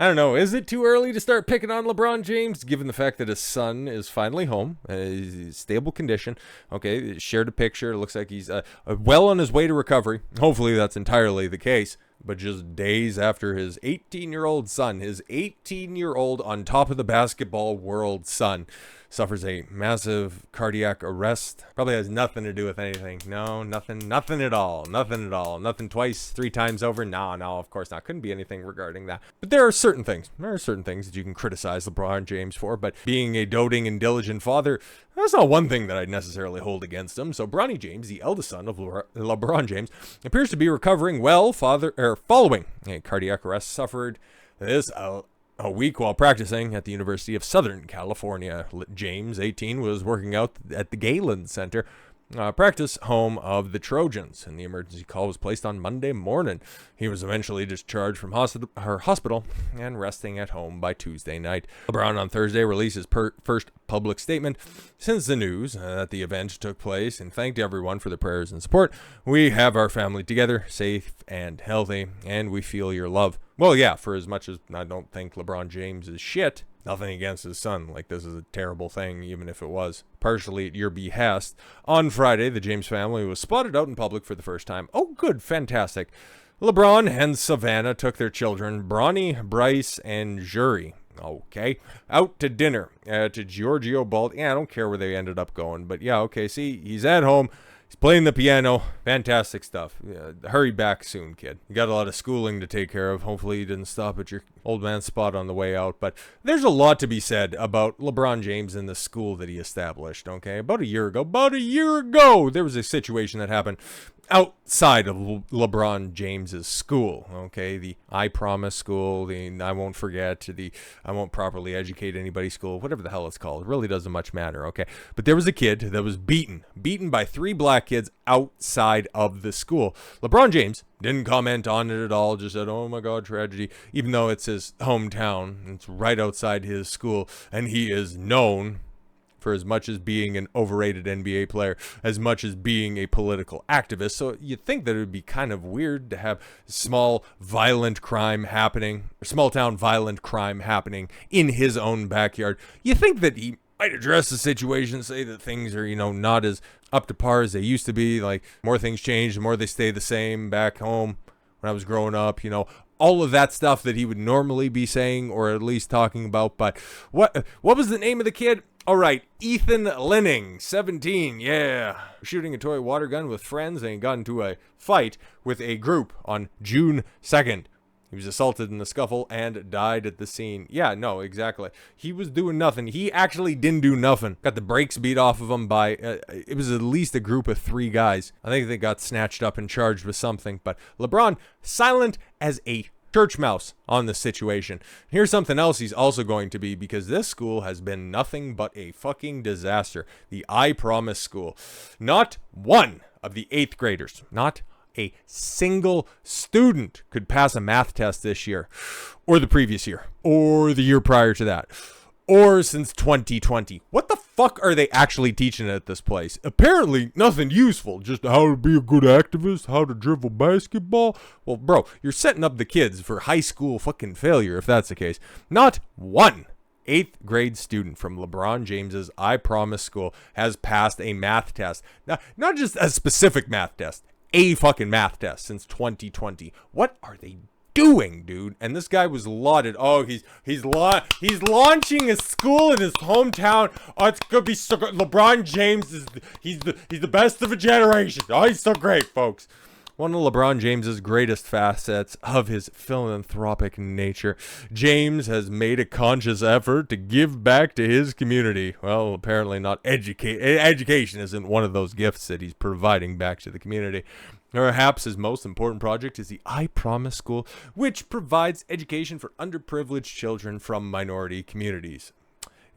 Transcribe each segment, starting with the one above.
I don't know. Is it too early to start picking on LeBron James, given the fact that his son is finally home, he's in stable condition? Okay, shared a picture. It looks like he's well on his way to recovery. Hopefully, that's entirely the case. But just days after his 18-year-old son, his 18-year-old on top of the basketball world son, suffers a massive cardiac arrest. Probably has nothing to do with anything. No, nothing at all. Nothing twice, 3 times over. No, of course not. Couldn't be anything regarding that. But there are certain things that you can criticize LeBron James for, but being a doting and diligent father, that's not one thing that I'd necessarily hold against him. So Bronny James, the eldest son of LeBron James, appears to be recovering well following a cardiac arrest suffered this a week while practicing at the University of Southern California. James, 18, was working out at the Galen Center, practice home of the Trojans, and the emergency call was placed on Monday morning. He was eventually discharged from her hospital and resting at home by Tuesday night. LeBron on Thursday released his first public statement since the news that the event took place and thanked everyone for their prayers and support. "We have our family together, safe and healthy, and we feel your love." Well, yeah, for as much as I don't think LeBron James is shit, nothing against his son. Like, this is a terrible thing, even if it was partially at your behest. On Friday, the James family was spotted out in public for the first time. Oh, good, fantastic. LeBron and Savannah took their children, Bronny, Bryce, and Juri, out to dinner to Giorgio Baldi. Yeah, I don't care where they ended up going, but yeah, okay, see, he's at home. He's playing the piano. Fantastic stuff. Hurry back soon, kid. You got a lot of schooling to take care of. Hopefully you didn't stop at your old man spot on the way out. But there's a lot to be said about LeBron James and the school that he established, okay? About a year ago, there was a situation that happened outside of LeBron James's school, okay? The I Promise school, the I Won't Forget, the I Won't Properly Educate Anybody school, whatever the hell it's called. It really doesn't much matter, okay? But there was a kid that was beaten by 3 black kids outside of the school. LeBron James didn't comment on it at all, just said, "Oh my God, tragedy," even though it's his hometown. It's right outside his school, and he is known for as much as being an overrated NBA player, as much as being a political activist. So you'd think that it would be kind of weird to have small town violent crime happening in his own backyard. You think that he might address the situation, say that things are, not as up to par as they used to be. Like, more things change, the more they stay the same back home when I was growing up, all of that stuff that he would normally be saying or at least talking about. But what was the name of the kid? All right, Ethan Linning, 17, yeah. Shooting a toy water gun with friends, and he got into a fight with a group on June 2nd. He was assaulted in the scuffle and died at the scene. Yeah, no, exactly. He was doing nothing. He actually didn't do nothing. Got the brakes beat off of him by, it was at least a group of 3 guys. I think they got snatched up and charged with something. But LeBron, silent as a church mouse on the situation. Here's something else he's also going to be, because this school has been nothing but a fucking disaster. The I Promise school. Not one of the 8th graders, not a single student could pass a math test this year, or the previous year, or the year prior to that, or since 2020. What the fuck are they actually teaching at this place? Apparently nothing useful, just how to be a good activist, how to dribble basketball. Well, bro, you're setting up the kids for high school fucking failure if that's the case. Not one 8th grade student from LeBron James's I Promise school has passed a math test. Now, not just a specific math test, a fucking math test since 2020. What are they doing, dude? And this guy was lauded. Oh, he's launching a school in his hometown. Oh, it's gonna be so good. LeBron James he's the best of a generation. Oh, he's so great, folks. One of LeBron James's greatest facets of his philanthropic nature, James has made a conscious effort to give back to his community. Well, apparently not education isn't one of those gifts that he's providing back to the community. Perhaps his most important project is the I Promise School, which provides education for underprivileged children from minority communities.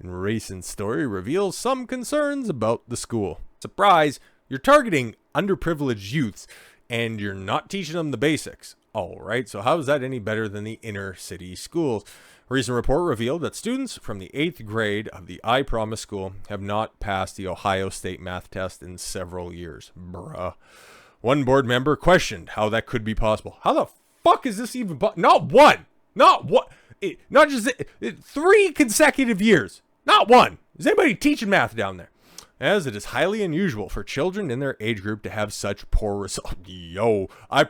A recent story reveals some concerns about the school. Surprise, you're targeting underprivileged youths, and you're not teaching them the basics. All right, so how is that any better than the inner city schools? A recent report revealed that students from the 8th grade of the I Promise school have not passed the Ohio State math test in several years. Bruh. One board member questioned how that could be possible. How the fuck is this even Not one! Not just 3 consecutive years. Not one. Is anybody teaching math down there? As it is highly unusual for children in their age group to have such poor results. Yo, I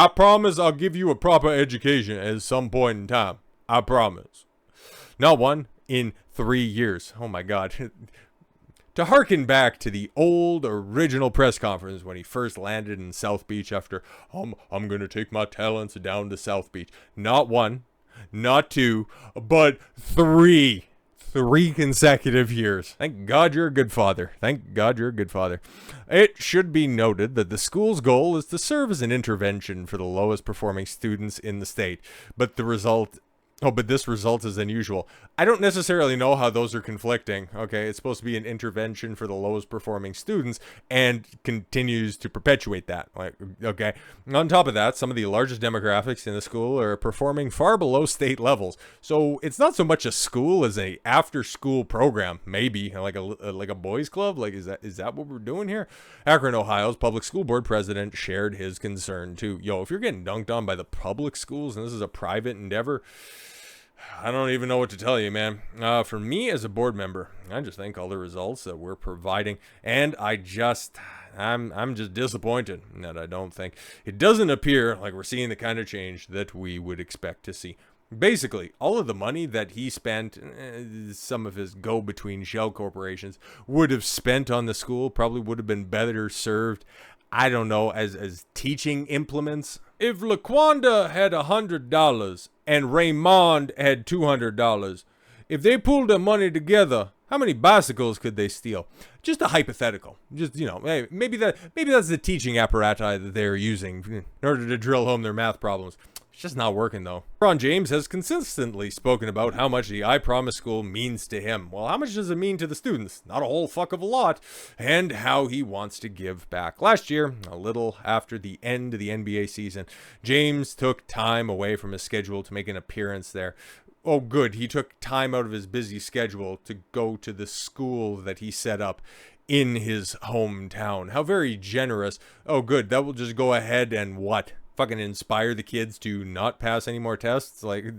promise I'll give you a proper education at some point in time. I promise. Not one in 3 years. Oh my God. To harken back to the old original press conference when he first landed in South Beach after, I'm going to take my talents down to South Beach. Not one, not 2, but 3. 3 consecutive years. Thank God you're a good father. Thank God you're a good father. It should be noted that the school's goal is to serve as an intervention for the lowest performing students in the state. But this result is unusual. I don't necessarily know how those are conflicting. Okay, it's supposed to be an intervention for the lowest performing students and continues to perpetuate that. Like, okay. On top of that, some of the largest demographics in the school are performing far below state levels. So it's not so much a school as a after-school program. Maybe like a boys' club. Like, is that what we're doing here? Akron, Ohio's public school board president shared his concern too. Yo, if you're getting dunked on by the public schools and this is a private endeavor, I don't even know what to tell you, man. For me as a board member, I just think all the results that we're providing, and I'm just disappointed that I don't think it doesn't appear like we're seeing the kind of change that we would expect to see. Basically, all of the money that he spent, some of his go-between shell corporations would have spent on the school probably would have been better served, I don't know, as teaching implements. If Laquanda had $100 and Raymond had $200, if they pulled their money together, how many bicycles could they steal? Just a hypothetical. Just, maybe that's the teaching apparatus that they're using in order to drill home their math problems. It's just not working, though. LeBron James has consistently spoken about how much the I Promise School means to him. Well, how much does it mean to the students? Not a whole fuck of a lot. And how he wants to give back. Last year, a little after the end of the NBA season, James took time away from his schedule to make an appearance there. Oh, good. He took time out of his busy schedule to go to the school that he set up in his hometown. How very generous. Oh, good. That will just go ahead and what? Fucking inspire the kids to not pass any more tests? Like,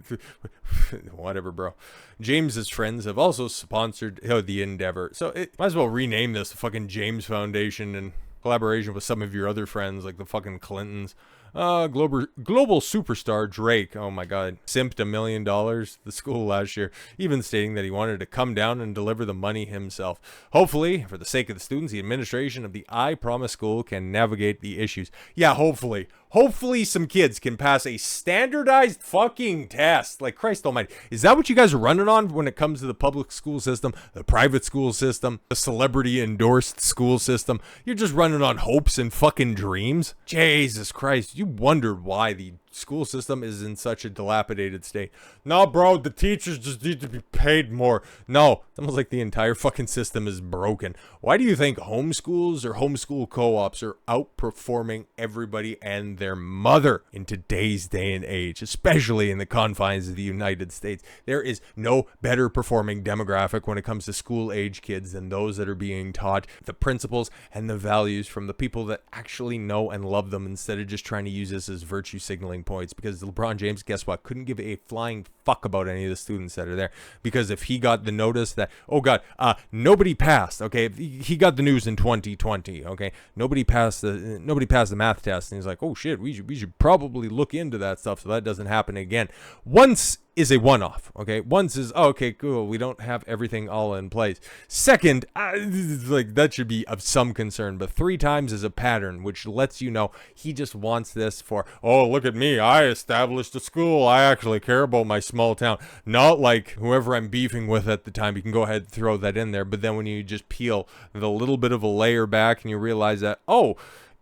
whatever, bro. James's friends have also sponsored the endeavor. So it might as well rename this the fucking James Foundation in collaboration with some of your other friends, like the fucking Clintons. Global superstar Drake, oh my God, simped $1 million to the school last year, even stating that he wanted to come down and deliver the money himself. Hopefully, for the sake of the students, the administration of the I Promise School can navigate the issues. Yeah, hopefully. Hopefully some kids can pass a standardized fucking test. Like, Christ almighty. Is that what you guys are running on when it comes to the public school system, the private school system, the celebrity-endorsed school system? You're just running on hopes and fucking dreams? Jesus Christ. You wonder why the school system is in such a dilapidated state. No, bro, the teachers just need to be paid more. No, it's almost like the entire fucking system is broken. Why do you think homeschools or homeschool co-ops are outperforming everybody and their mother in today's day and age, especially in the confines of the United States? There is no better performing demographic when it comes to school-age kids than those that are being taught the principles and the values from the people that actually know and love them instead of just trying to use this as virtue signaling points. Because LeBron James, guess what, couldn't give a flying fuck about any of the students that are there, because if he got the notice that, oh God, nobody passed, okay, if he got the news in 2020, okay, nobody passed the math test, and he's like, oh shit, we should probably look into that stuff so that doesn't happen again. Once is a one-off, okay? Once is, oh, okay, cool, we don't have everything all in place. Second, like, that should be of some concern, but 3 times is a pattern, which lets you know he just wants this for, oh, look at me, I established a school, I actually care about my small town. Not like whoever I'm beefing with at the time, you can go ahead and throw that in there, but then when you just peel the little bit of a layer back and you realize that, oh,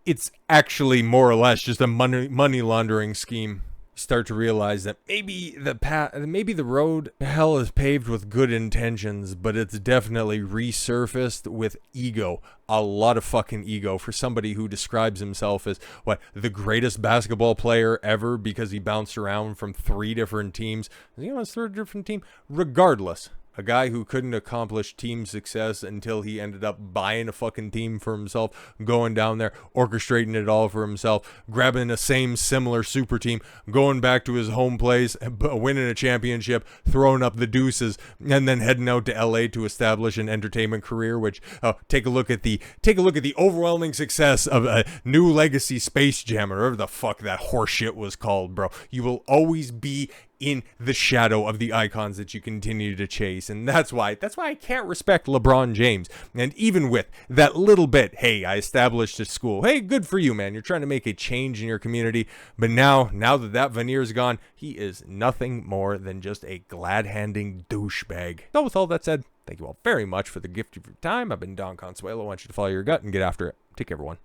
it's actually more or less just a money laundering scheme, start to realize that maybe the road to hell is paved with good intentions, but it's definitely resurfaced with ego. A lot of fucking ego for somebody who describes himself as, what, the greatest basketball player ever because he bounced around from 3 different teams. Is he on his 3rd different team? Regardless, a guy who couldn't accomplish team success until he ended up buying a fucking team for himself, going down there, orchestrating it all for himself, grabbing a similar super team, going back to his home place, winning a championship, throwing up the deuces, and then heading out to LA to establish an entertainment career. Which take a look at the overwhelming success of a New Legacy Space Jam, or whatever the fuck that horseshit was called, bro. You will always be in the shadow of the icons that you continue to chase, and that's why I can't respect LeBron James. And even with that little bit, hey, I established a school, hey, good for you, man, you're trying to make a change in your community, but now that veneer's gone, he is nothing more than just a glad-handing douchebag. So with all that said, thank you all very much for the gift of your time. I've been Don Consuelo. I want you to follow your gut and get after it. Take care, everyone.